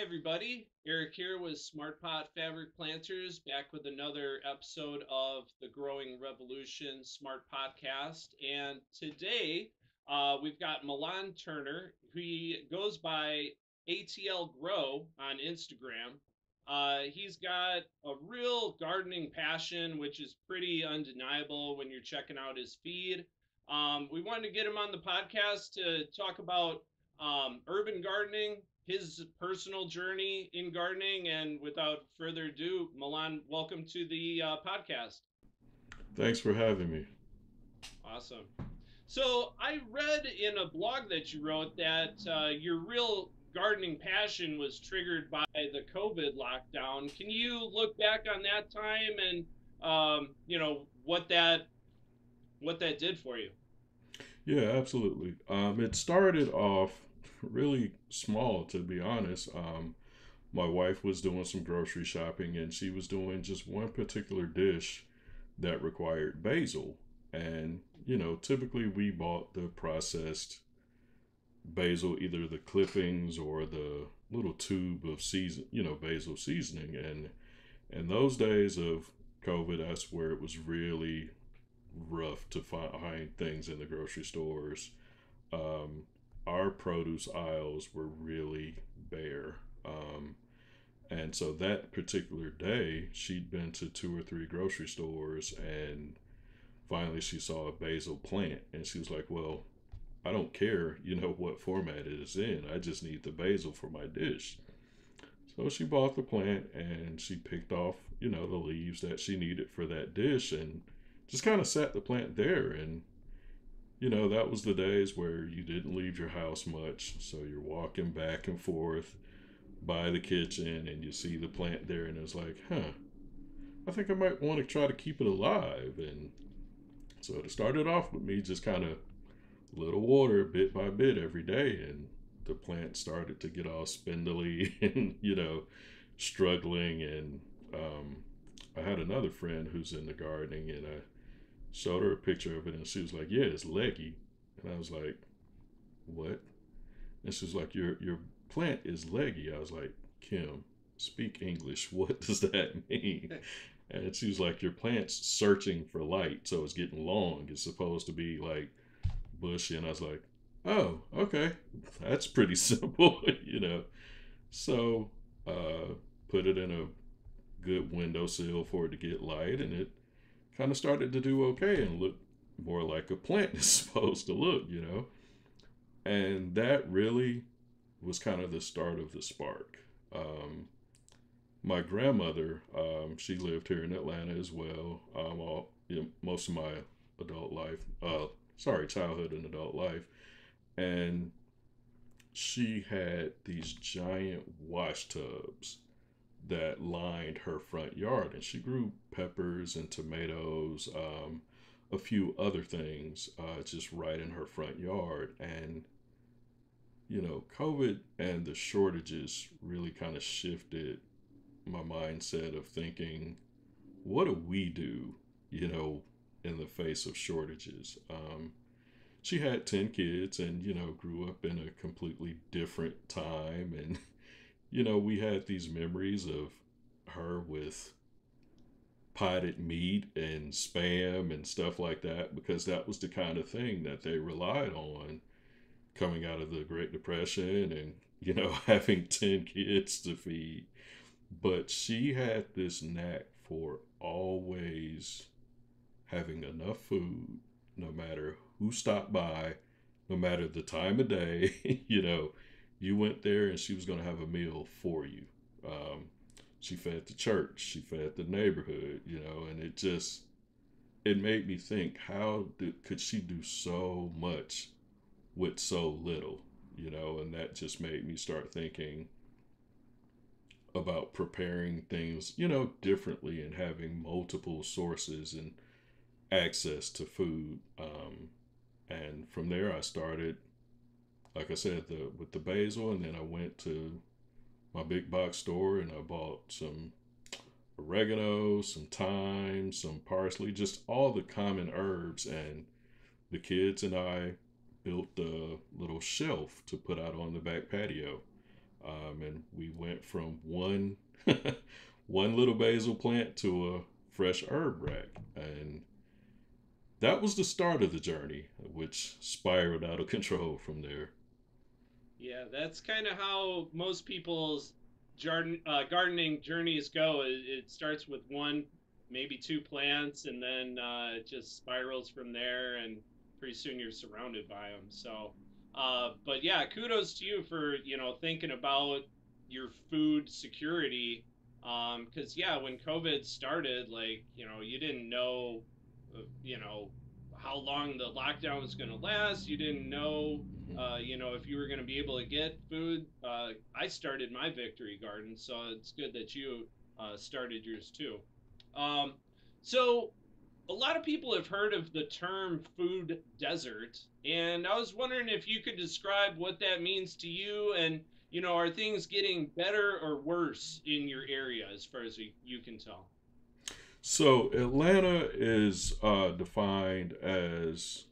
Hi, everybody. Eric here with Smart Pot Fabric Planters, back with another episode of the Growing Revolution Smart Podcast. And today we've got Milan Turner. He goes by ATL Grow on Instagram. He's got a real gardening passion, which is pretty undeniable when you're checking out his feed. We wanted to get him on the podcast to talk about urban gardening, his personal journey in gardening. And without further ado, Milan, welcome to the podcast. Thanks for having me. Awesome. So I read in a blog that you wrote that your real gardening passion was triggered by the COVID lockdown. Can you look back on that time and what that did for you? Yeah, absolutely. It started off really small, to be honest. My wife was doing some grocery shopping and she was doing just one particular dish that required basil. And, typically we bought the processed basil, either the clippings or the little tube of basil seasoning. And in those days of COVID, that's where it was really rough to find things in the grocery stores. Um, our produce aisles were really bare. And so that particular day, she'd been to two or three grocery stores and finally she saw a basil plant and she was like, well, I don't care, what format it is in. I just need the basil for my dish. So she bought the plant and she picked off, the leaves that she needed for that dish and just kind of sat the plant there. And that was the days where you didn't leave your house much. So you're walking back and forth by the kitchen and you see the plant there, and it's like, I think I might want to try to keep it alive. And so it started off with me just kind of little water bit by bit every day. And the plant started to get all spindly and, struggling. And I had another friend who's in the gardening, and I showed her a picture of it, and she was like, "Yeah, it's leggy," and I was like, "What?" And she was like, "Your plant is leggy." I was like, "Kim, speak English. What does that mean?" And she was like, "Your plant's searching for light, so it's getting long. It's supposed to be like bushy." And I was like, "Oh, okay, that's pretty simple, So, uh, put it in a good windowsill for it to get light, and it kind of started to do okay and look more like a plant is supposed to look. And that really was kind of the start of the spark. My grandmother, she lived here in Atlanta as well. Most of my adult life, childhood and adult life, and she had these giant wash tubs that lined her front yard, and she grew peppers and tomatoes, a few other things, just right in her front yard. And COVID and the shortages really kind of shifted my mindset of thinking, what do we do, you know, in the face of shortages? She had 10 kids and, grew up in a completely different time. And, we had these memories of her with potted meat and spam and stuff like that, because that was the kind of thing that they relied on coming out of the Great Depression and, having 10 kids to feed. But she had this knack for always having enough food, no matter who stopped by, no matter the time of day. You went there and she was going to have a meal for you. Um, she fed the church, she fed the neighborhood, and it made me think, could she do so much with so little, and that just made me start thinking about preparing things, differently and having multiple sources and access to food. And from there, I started, like I said, with the basil, and then I went to my big box store and I bought some oregano, some thyme, some parsley, just all the common herbs. And the kids and I built a little shelf to put out on the back patio. And we went from one one little basil plant to a fresh herb rack, and that was the start of the journey, which spiraled out of control from there. Yeah, that's kind of how most people's gardening journeys go. It starts with one, maybe two plants, and then it just spirals from there, and pretty soon you're surrounded by them. So, but yeah, kudos to you for, thinking about your food security. Because yeah, when COVID started, like, you didn't know, how long the lockdown was going to last. You didn't know if you were going to be able to get food. I started my victory garden, so it's good that you started yours too. Um, so, a lot of people have heard of the term food desert, and I was wondering if you could describe what that means to you, and are things getting better or worse in your area as far as you can tell? So Atlanta is defined as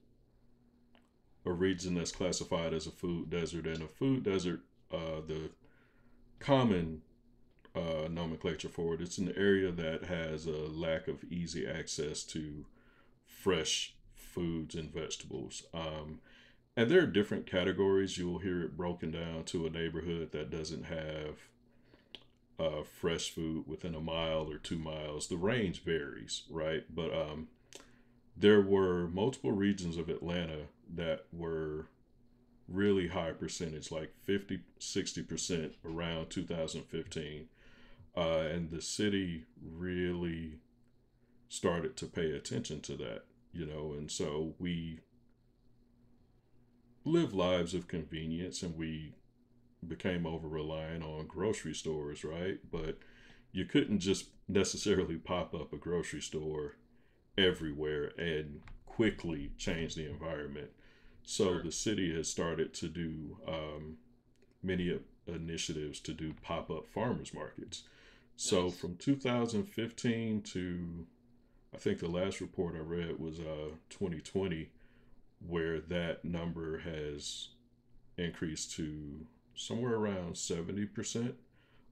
a region that's classified as a food desert, and a food desert, the common nomenclature for it, it's an area that has a lack of easy access to fresh foods and vegetables. And there are different categories. You'll hear it broken down to a neighborhood that doesn't have fresh food within a mile or 2 miles. The range varies, right? But there were multiple regions of Atlanta that were really high percentage, like 50, 60% around 2015. And the city really started to pay attention to that, and so we live lives of convenience and we became over reliant on grocery stores, right? But you couldn't just necessarily pop up a grocery store everywhere and quickly change the environment. So Sure. the city has started to do many initiatives to do pop up farmers markets. So Nice. from 2015 to, I think the last report I read was 2020, where that number has increased to somewhere around 70%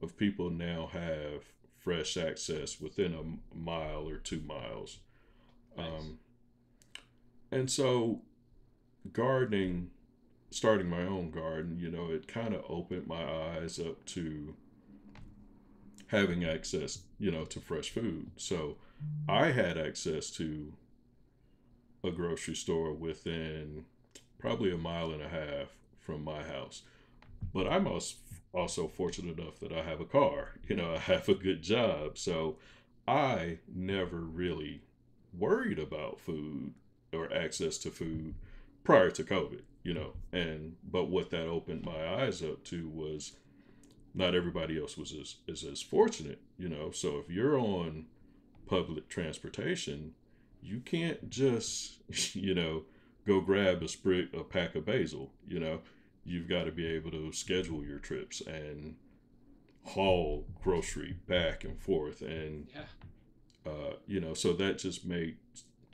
of people now have fresh access within a mile or 2 miles. Nice. Um, and so gardening, starting my own garden, it kind of opened my eyes up to having access, to fresh food. So I had access to a grocery store within probably a mile and a half from my house. But I'm also fortunate enough that I have a car. I have a good job. So I never really worried about food or access to food prior to COVID. But what that opened my eyes up to was not everybody else was as fortunate. So if you're on public transportation, you can't just, go grab a pack of basil. You've got to be able to schedule your trips and haul grocery back and forth. And, Yeah. so that just made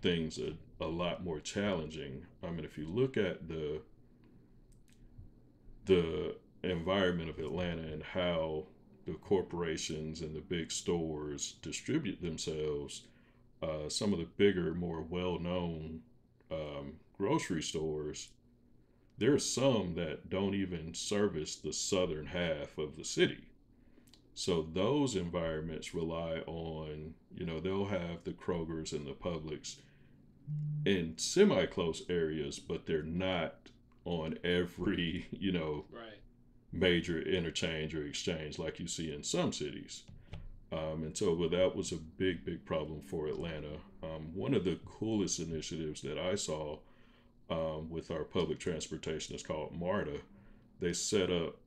things a lot more challenging. I mean, if you look at the environment of Atlanta and how the corporations and the big stores distribute themselves, some of the bigger, more well known grocery stores, there are some that don't even service the southern half of the city. So those environments rely on, they'll have the Krogers and the Publix in semi close areas, but they're not on every, Right. major interchange or exchange like you see in some cities. And so well, that was a big, big problem for Atlanta. One of the coolest initiatives that I saw with our public transportation is called MARTA. They set up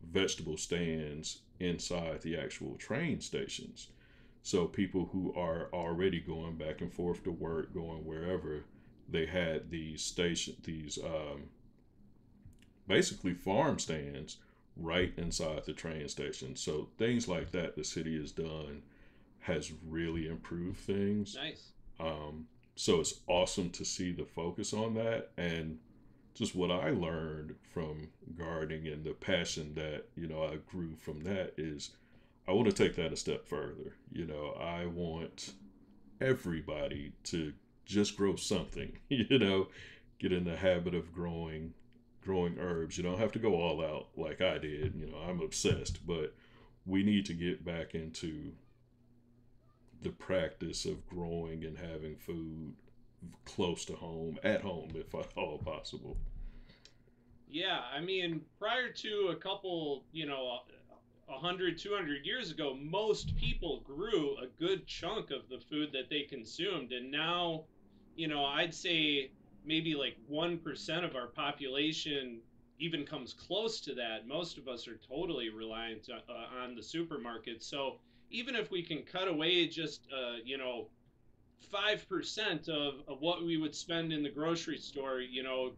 vegetable stands inside the actual train stations. So people who are already going back and forth to work, going wherever, they had these basically farm stands right inside the train station. So things like that the city has done has really improved things. Nice. So it's awesome to see the focus on that. And just what I learned from gardening and the passion that, I grew from that is I want to take that a step further. I want everybody to just grow something, get in the habit of growing herbs. You don't have to go all out like I did. I'm obsessed, but we need to get back into the practice of growing and having food close to home, at home, if at all possible. Yeah, I mean, prior to a couple, 100, 200 years ago, most people grew a good chunk of the food that they consumed. And now, I'd say maybe like 1% of our population even comes close to that. Most of us are totally reliant on the supermarket. So even if we can cut away just, 5% of what we would spend in the grocery store,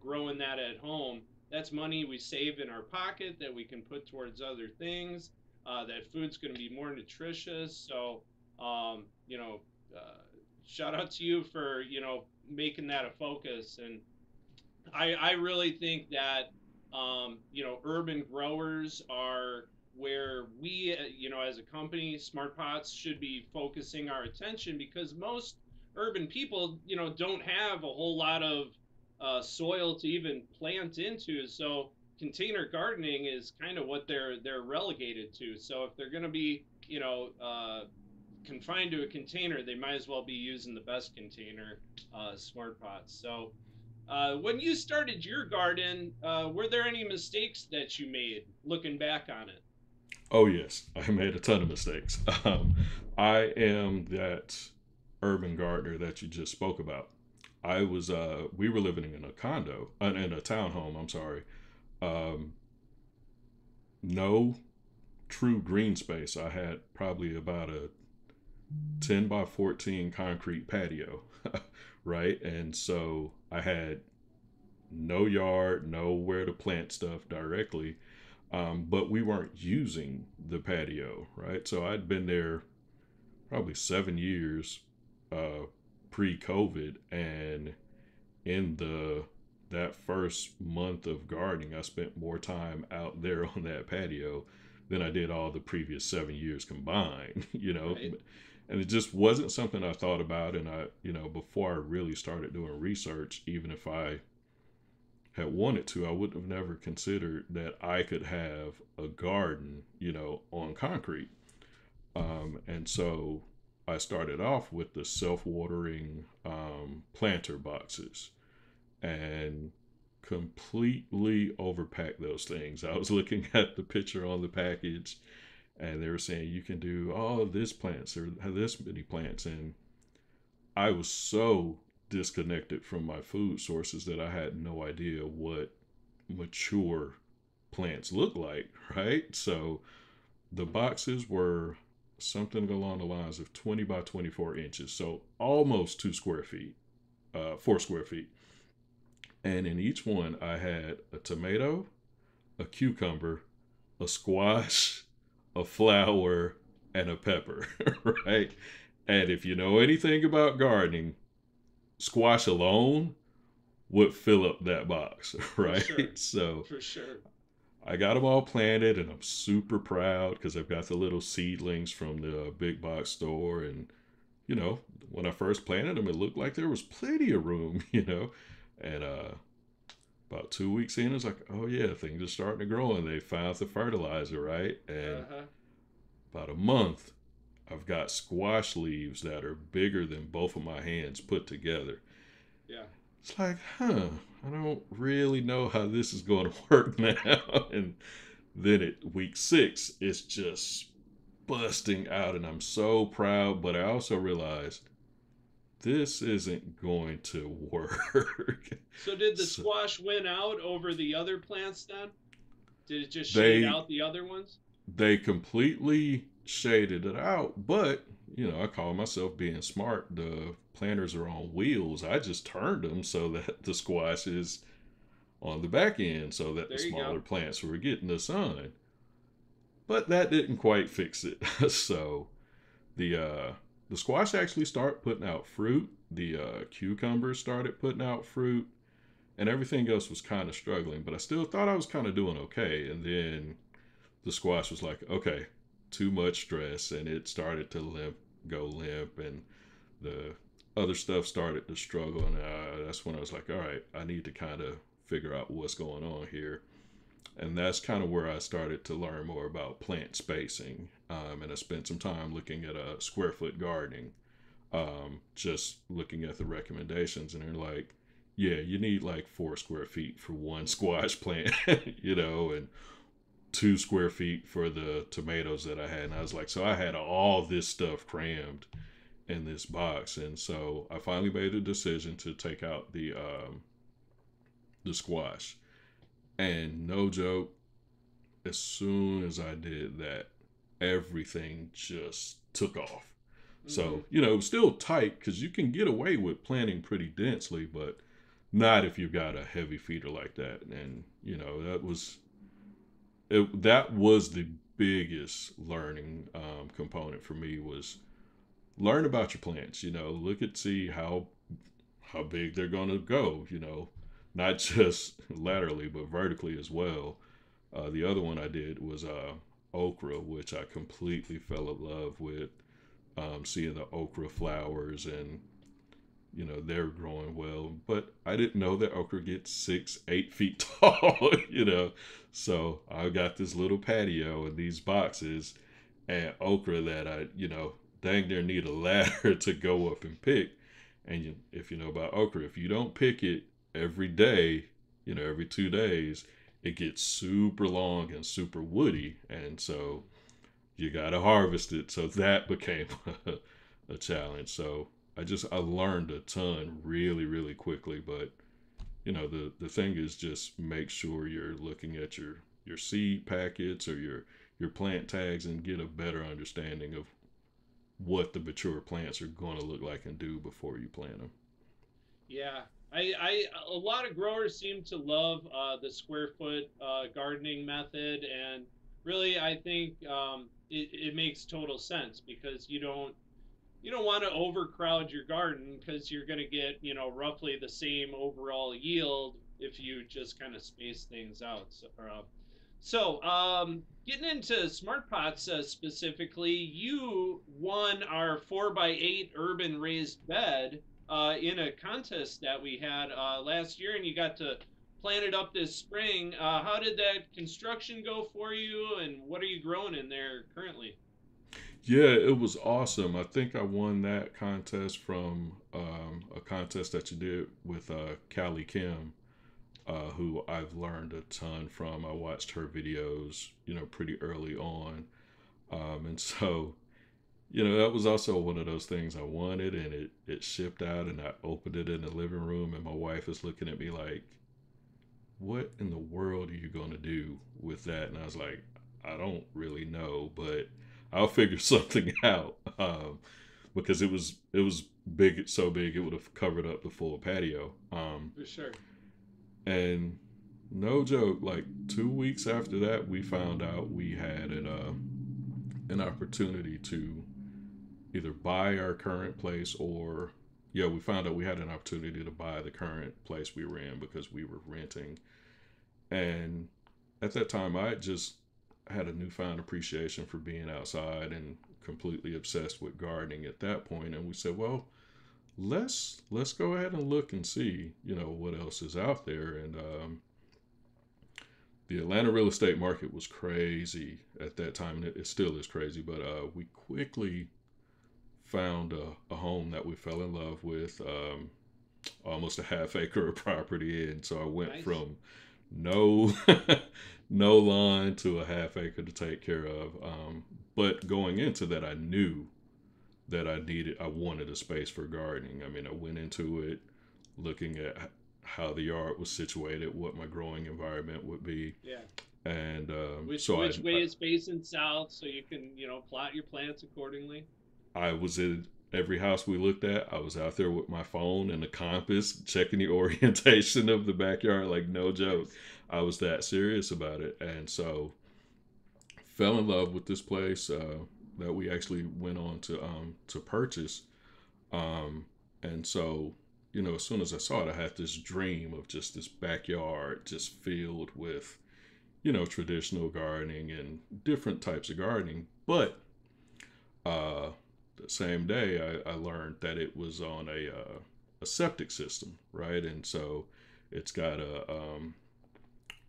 growing that at home, that's money we save in our pocket that we can put towards other things. That food's going to be more nutritious. So, um, you know, uh, shout out to you for, making that a focus. And I really think that urban growers are where we as a company, Smart Pots, should be focusing our attention, because most urban people don't have a whole lot of soil to even plant into. So container gardening is kind of what they're relegated to. So if they're going to be confined to a container, they might as well be using the best container, Smart Pots. So when you started your garden, were there any mistakes that you made looking back on it? Oh yes, I made a ton of mistakes. I am that urban gardener that you just spoke about. We were living in a condo, in a townhome. I'm sorry. Um, no true green space. I had probably about a 10 by 14 concrete patio, right? And so I had no yard, nowhere to plant stuff directly. But we weren't using the patio, right? So I'd been there probably 7 years pre-COVID, and in the that first month of gardening, I spent more time out there on that patio than I did all the previous 7 years combined. Right. And it just wasn't something I thought about. And before I really started doing research, even if I had wanted to, I would have never considered that I could have a garden, on concrete. And so I started off with the self-watering planter boxes and completely overpacked those things. I was looking at the picture on the package, and they were saying you can do all of this plants or this many plants, and I was so disconnected from my food sources that I had no idea what mature plants look like, right? So the boxes were something along the lines of 20 by 24 inches, so almost 2 square feet, 4 square feet. And in each one, I had a tomato, a cucumber, a squash, a flower, and a pepper, right? And if you know anything about gardening, squash alone would fill up that box, For right? sure. So For sure. I got them all planted, and I'm super proud because I've got the little seedlings from the big box store. And, when I first planted them, it looked like there was plenty of room, And about 2 weeks in, it's like, oh yeah, things are starting to grow, and they found the fertilizer, right? And Uh-huh. about a month, I've got squash leaves that are bigger than both of my hands put together. Yeah. It's like, I don't really know how this is going to work now. And then at week 6, it's just busting out, and I'm so proud. But I also realized this isn't going to work. So did the So squash win out over the other plants then? Did it just shade they out the other ones? they completely shaded it out, but I call myself being smart. The planters are on wheels. I just turned them so that the squash is on the back end so that the There you go. smaller plants were getting the sun. But that didn't quite fix it. So the uh, the squash actually started putting out fruit. The cucumbers started putting out fruit, and everything else was kind of struggling, but I still thought I was kind of doing okay. And then the squash was like, okay, too much stress, and it started to go limp, and the other stuff started to struggle. And that's when I was like, all right, I need to kind of figure out what's going on here. And that's kind of where I started to learn more about plant spacing. And I spent some time looking at a square foot gardening, just looking at the recommendations, and they're like, yeah, you need like 4 square feet for one squash plant, and 2 square feet for the tomatoes that I had. And I was like, so I had all this stuff crammed in this box. And so I finally made a decision to take out the squash. And no joke, as soon as I did that, everything just took off. Mm-hmm. So, it was still tight because you can get away with planting pretty densely, but not if you've got a heavy feeder like that. And, that was the biggest learning component for me, was learn about your plants. Look at, see how big they're going to go. Not just laterally but vertically as well. The other one I did was okra, which I completely fell in love with. Seeing the okra flowers, and they're growing well, but I didn't know that okra gets 6, 8 feet tall. So I got this little patio and these boxes and okra that I dang near need a ladder to go up and pick. And if you know about okra, if you don't pick it every day, every 2 days, it gets super long and super woody, and so you got to harvest it. So that became a challenge. So I learned a ton really, really quickly. But the thing is, just make sure you're looking at your seed packets or your plant tags, and get a better understanding of what the mature plants are going to look like and do before you plant them. Yeah, a lot of growers seem to love the square foot gardening method, and really, I think it makes total sense because you don't want to overcrowd your garden because you're going to get roughly the same overall yield if you just kind of space things out. Getting into smart pots specifically, you won our 4x8 urban raised bed in a contest that we had last year, and you got to plant it up this spring. How did that construction go for you, and what are you growing in there currently? Yeah, it was awesome. I think I won that contest from a contest that you did with Callie Kim, who I've learned a ton from. I watched her videos, pretty early on. And so, that was also one of those things I wanted, and it shipped out, and I opened it in the living room, and my wife is looking at me like, what in the world are you going to do with that? And I was like, I don't really know, but I'll figure something out. Because it was big, so big it would have covered up the full patio. For sure. And no joke, like 2 weeks after that, we found out we had an opportunity to either buy our current place, or yeah, we found out we had an opportunity to buy the current place we were in because we were renting. And at that time, I just had a newfound appreciation for being outside and completely obsessed with gardening at that point. And we said, well, let's go ahead and look and see, what else is out there. And the Atlanta real estate market was crazy at that time, and it still is crazy. But we quickly found a home that we fell in love with, almost a half acre of property. And so I went Nice. from no no lawn to a half acre to take care of. But going into that, I knew that I wanted a space for gardening. I mean, I went into it looking at how the yard was situated, what my growing environment would be, Yeah. and Which so which way is facing south so you can plot your plants accordingly. I was in every house we looked at. I was out there with my phone and a compass, checking the orientation of the backyard. Like, no joke, Nice. I was that serious about it, and so fell in love with this place that we actually went on to purchase. And so, as soon as I saw it, I had this dream of just this backyard just filled with, traditional gardening and different types of gardening. But uh, the same day, I learned that it was on a septic system, right? And so it's got a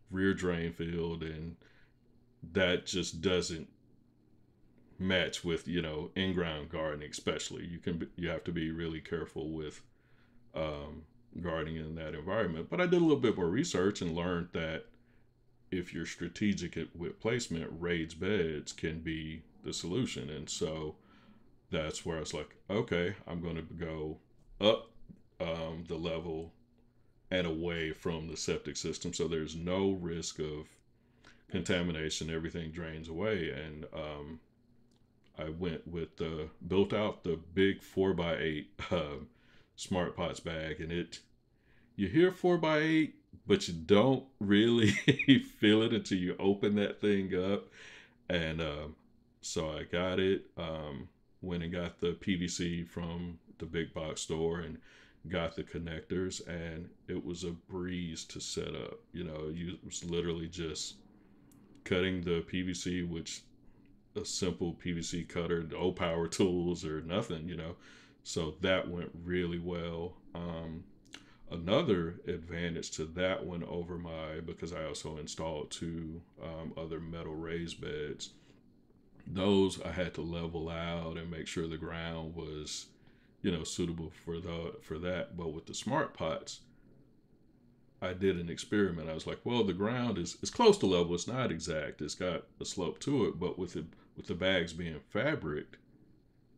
rear drain field, and that just doesn't match with in-ground gardening. Especially, you have to be really careful with um, gardening in that environment. But I did a little bit more research and learned that if you're strategic with placement, raised beds can be the solution. And so that's where I was like, okay, I'm going to go up the level and away from the septic system, so there's no risk of Nice. contamination. Everything drains away, and I went with built out the big 4x8 smart pots bag, and it you hear 4x8, but you don't really feel it until you open that thing up. And so I got it. Went and got the PVC from the big box store and got the connectors, and it was a breeze to set up. You was literally just cutting the PVC, which a simple PVC cutter, no power tools or nothing. So that went really well. Another advantage to that one over because I also installed two other metal raised beds. Those I had to level out and make sure the ground was, suitable for that. But with the smart pots, I did an experiment. I was like, well, the ground is close to level. It's not exact. It's got a slope to it, but with the bags being fabric,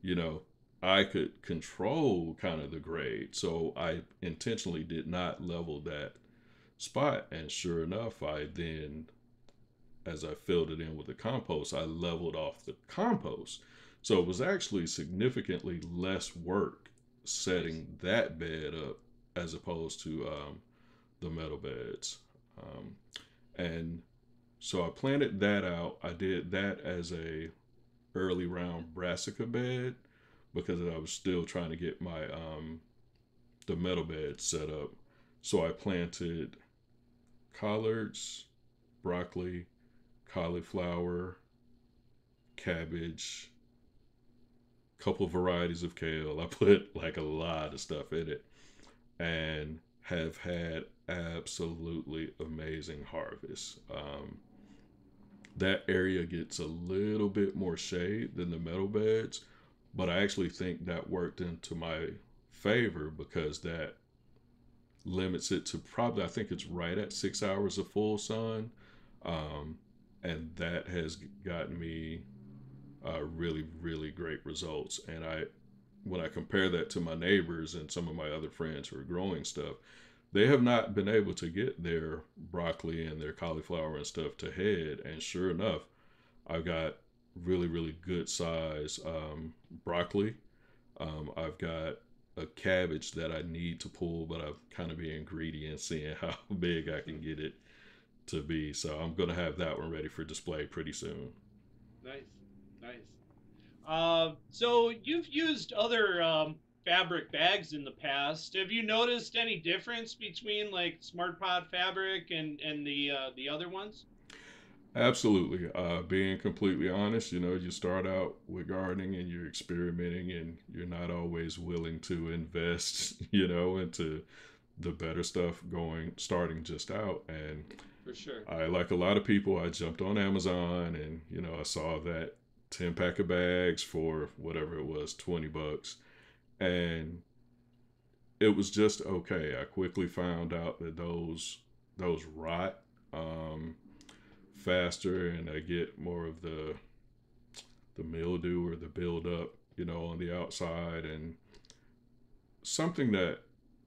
you know, I could control kind of the grade. So I intentionally did not level that spot. And sure enough, I then, as I filled it in with the compost, I leveled off the compost. So it was actually significantly less work Nice. setting that bed up as opposed to the metal beds. Um, and so I planted that out. I did that as a early round brassica bed because I was still trying to get my the metal bed set up. So I planted collards, broccoli, cauliflower, cabbage, couple varieties of kale. I put like a lot of stuff in it and have had absolutely amazing harvests. That area gets a little bit more shade than the metal beds, but I actually think that worked into my favor because that limits it to probably, I think it's right at 6 hours of full sun. Um, and that has gotten me really, really great results. And when I compare that to my neighbors and some of my other friends who are growing stuff, they have not been able to get their broccoli and their cauliflower and stuff to head. And sure enough, I've got really, really good size broccoli. I've got a cabbage that I need to pull, but I'm kind of being greedy and seeing how big I can get it to be. So I'm going to have that one ready for display pretty soon. Nice. Nice. So you've used other fabric bags in the past. Have you noticed any difference between like Smart Pod fabric and the other ones? Absolutely. Being completely honest, you start out with gardening and you're experimenting and you're not always willing to invest, into the better stuff starting just out. And For sure. I, like a lot of people, I jumped on Amazon and, I saw that 10 pack of bags for whatever it was, $20. And it was just okay. I quickly found out that those rot faster and I get more of the mildew or the buildup, on the outside. And something that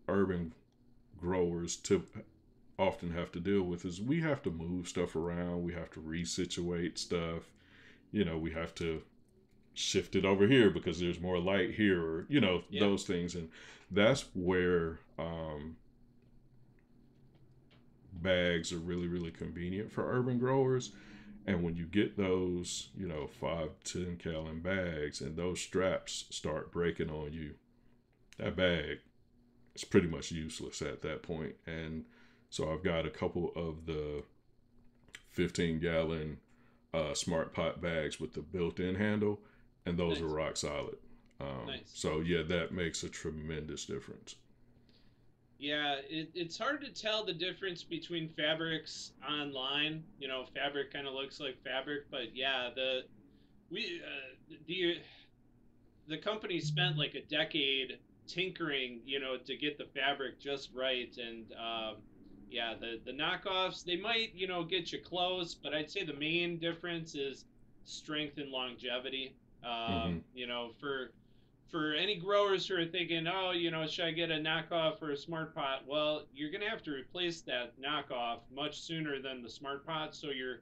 urban growers often have to deal with is we have to move stuff around, we have to resituate stuff, we have to shift it over here because there's more light here, or Yeah. those things. And that's where bags are really, really convenient for urban growers. And when you get those 5 10 gallon bags and those straps start breaking on you, that bag it's pretty much useless at that point. And so I've got a couple of the 15-gallon smart pot bags with the built-in handle, and those are Nice, rock solid. nice. So yeah, that makes a tremendous difference. Yeah, it's hard to tell the difference between fabrics online. You know, fabric kind of looks like fabric, but yeah, we the company spent like a decade tinkering, to get the fabric just right. And yeah, the knockoffs, they might, get you close, but I'd say the main difference is strength and longevity. Mm-hmm. For any growers who are thinking, oh, should I get a knockoff or a smart pot? Well, you're going to have to replace that knockoff much sooner than the smart pot. So your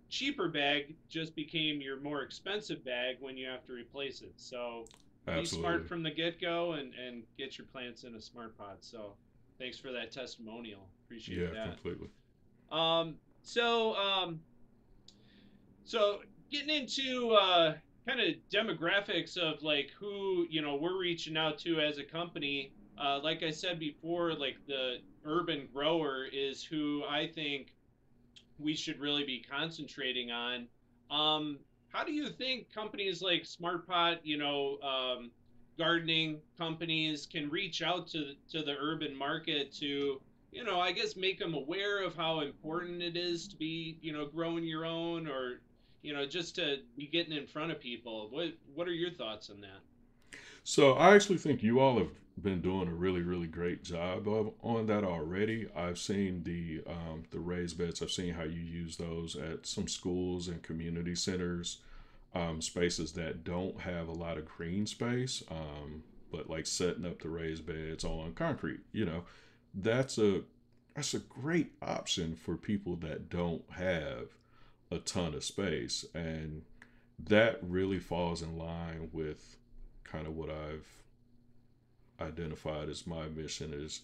cheaper bag just became your more expensive bag when you have to replace it. So be smart Absolutely. from the get go and get your plants in a smart pot. So thanks for that testimonial. Appreciate Yeah, that. completely. Um, so so getting into kind of demographics of like who we're reaching out to as a company. Like I said before, like the urban grower is who I think we should really be concentrating on. How do you think companies like SmartPot, gardening companies can reach out to the urban market to, I guess make them aware of how important it is to be, growing your own, or, just to be getting in front of people. What are your thoughts on that? So I actually think you all have been doing a really, really great job on that already. I've seen the raised beds. I've seen how you use those at some schools and community centers, spaces that don't have a lot of green space, but like setting up the raised beds on concrete. That's a that's a great option for people that don't have a ton of space, and that really falls in line with kind of what I've identified as my mission is,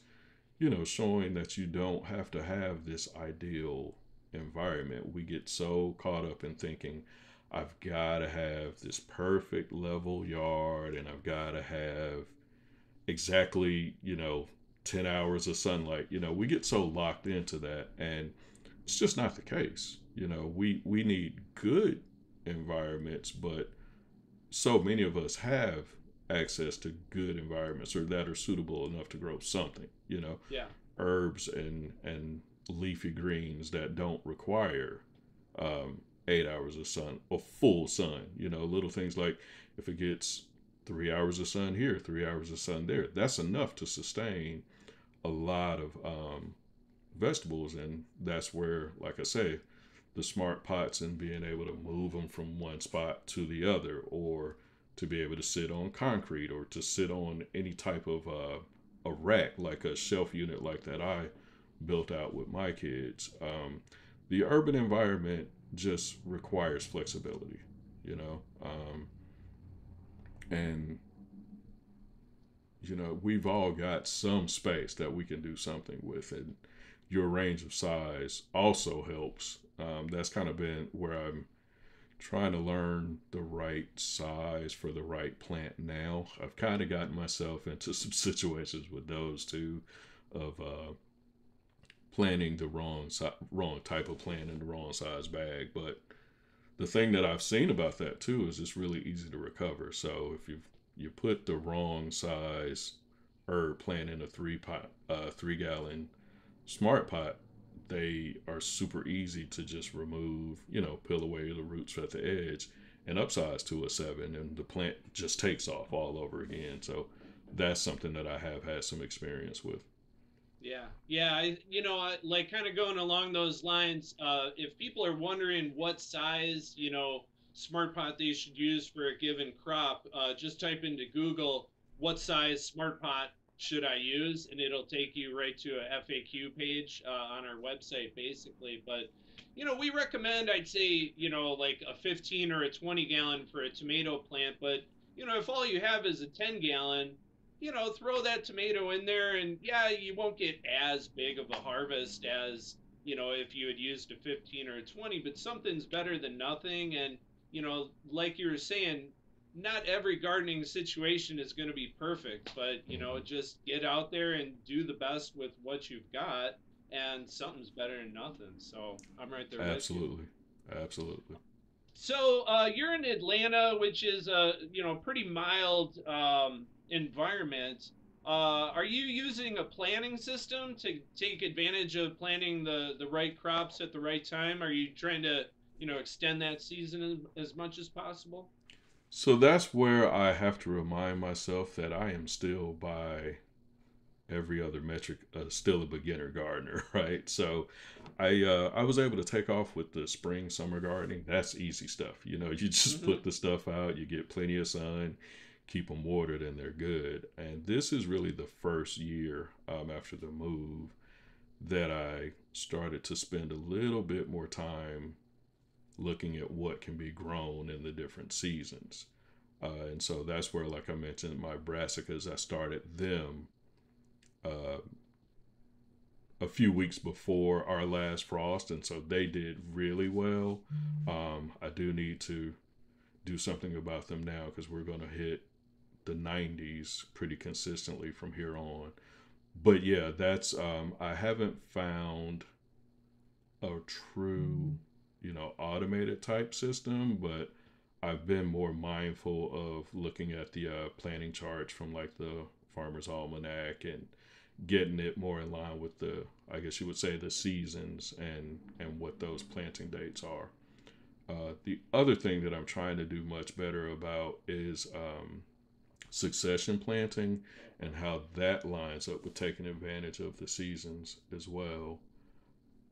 showing that you don't have to have this ideal environment. We get so caught up in thinking, I've got to have this perfect level yard and I've got to have exactly, 10 hours of sunlight. We get so locked into that, and it's just not the case. We need good environments, but so many of us have access to good environments or that are suitable enough to grow something, Yeah, herbs and leafy greens that don't require 8 hours of sun or full sun, little things like if it gets 3 hours of sun here, 3 hours of sun there, that's enough to sustain a lot of vegetables. And that's where, like I say, the smart pots and being able to move them from one spot to the other, or to be able to sit on concrete or to sit on any type of a rack, like a shelf unit like that I built out with my kids. The urban environment just requires flexibility, and we've all got some space that we can do something with, and your range of size also helps. That's kind of been where I'm trying to learn the right size for the right plant now. I've kind of gotten myself into some situations with those too, of planting the wrong type of plant in the wrong size bag. But the thing that I've seen about that too is it's really easy to recover. So if you put the wrong size herb plant in a 3 gallon smart pot, they are super easy to just remove, peel away the roots at the edge and upsize to a 7, and the plant just takes off all over again. So that's something that I have had some experience with. yeah, yeah. Like kind of going along those lines. If people are wondering what size, smart pot they should use for a given crop, just type into Google what size smart pot should I use, and it'll take you right to a FAQ page on our website, basically. But we recommend, I'd say, like a 15 or a 20 gallon for a tomato plant. But if all you have is a 10 gallon, throw that tomato in there, and yeah, you won't get as big of a harvest as, if you had used a 15 or a 20, but something's better than nothing. And, like you were saying, not every gardening situation is going to be perfect, but Hmm. just get out there and do the best with what you've got, and something's better than nothing. So I'm right there with you. Absolutely. Absolutely. So you're in Atlanta, which is a pretty mild environment. Are you using a planting system to take advantage of planting the right crops at the right time? Are you trying to extend that season as much as possible? So that's where I have to remind myself that I am still, by every other metric, still a beginner gardener, right? So I was able to take off with the spring summer gardening. That's easy stuff. You just Hmm. put the stuff out, you get plenty of sun, keep them watered, and they're good. And this is really the first year, after the move, that I started to spend a little bit more time looking at what can be grown in the different seasons. And so that's where, like I mentioned, my brassicas, I started them uh, a few weeks before our last frost, and so they did really well. I do need to do something about them now because we're going to hit the 90s pretty consistently from here on. But yeah, that's I haven't found a true, automated type system, but I've been more mindful of looking at the planting charts from like the Farmer's Almanac and getting it more in line with the, I guess you would say, the seasons and what those planting dates are. The other thing that I'm trying to do much better about is succession planting and how that lines up with taking advantage of the seasons as well.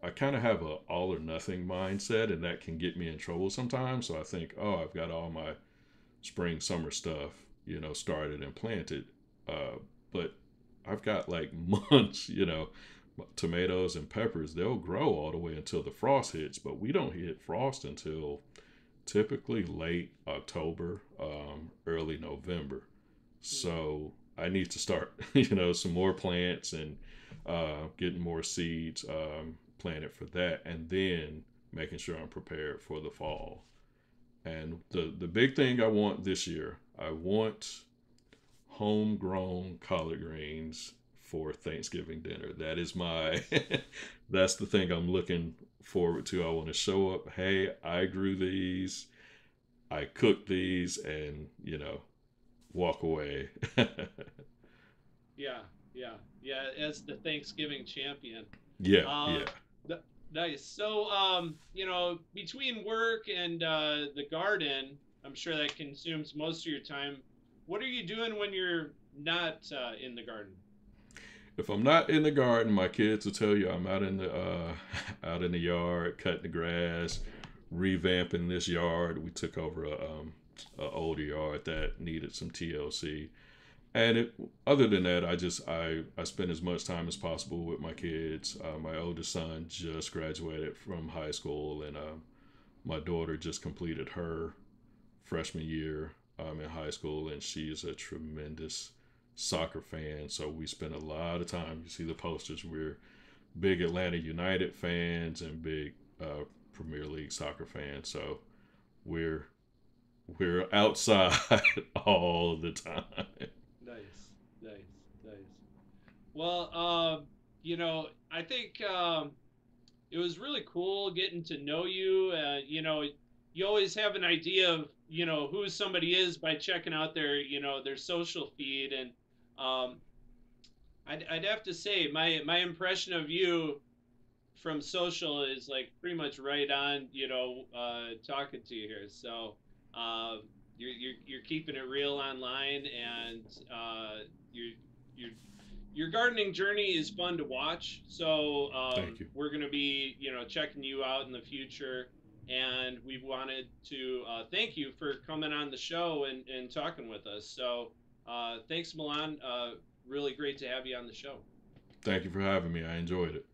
I kind of have a all or nothing mindset, and that can get me in trouble sometimes. So I think, oh, I've got all my spring summer stuff, started and planted, but I've got like months, tomatoes and peppers. They'll grow all the way until the frost hits, but we don't hit frost until typically late October, early November. Hmm. So I need to start, some more plants and getting more seeds planted for that, and then making sure I'm prepared for the fall. And the big thing I want this year, I want homegrown collard greens for Thanksgiving dinner. That is my Nice. that's the thing I'm looking forward to. I want to show up, hey, I grew these, I cooked these, and walk away. Yeah, yeah, yeah. As the Thanksgiving champion. Yeah, Uh, yeah. nice. So, between work and the garden, I'm sure that consumes most of your time. What are you doing when you're not in the garden? If I'm not in the garden, my kids will tell you I'm out in the out in the yard, cutting the grass, revamping this yard. We took over a older yard that needed some TLC. And other than that, I spend as much time as possible with my kids. My oldest son just graduated from high school, and my daughter just completed her freshman year in high school, and she's a tremendous soccer fan. So we spend a lot of time. You see the posters. We're big Atlanta United fans and big Premier League soccer fans. So we're we're outside all the time. Nice, nice, nice. Well, I think it was really cool getting to know you. You always have an idea of who somebody is by checking out their social feed, and um, I'd have to say my impression of you from social is like pretty much right on, talking to you here. So you're keeping it real online, and your your your gardening journey is fun to watch. So Thank you. we're gonna be checking you out in the future, and we wanted to thank you for coming on the show and talking with us. So thanks, Milan. Really great to have you on the show. Thank you for having me. I enjoyed it.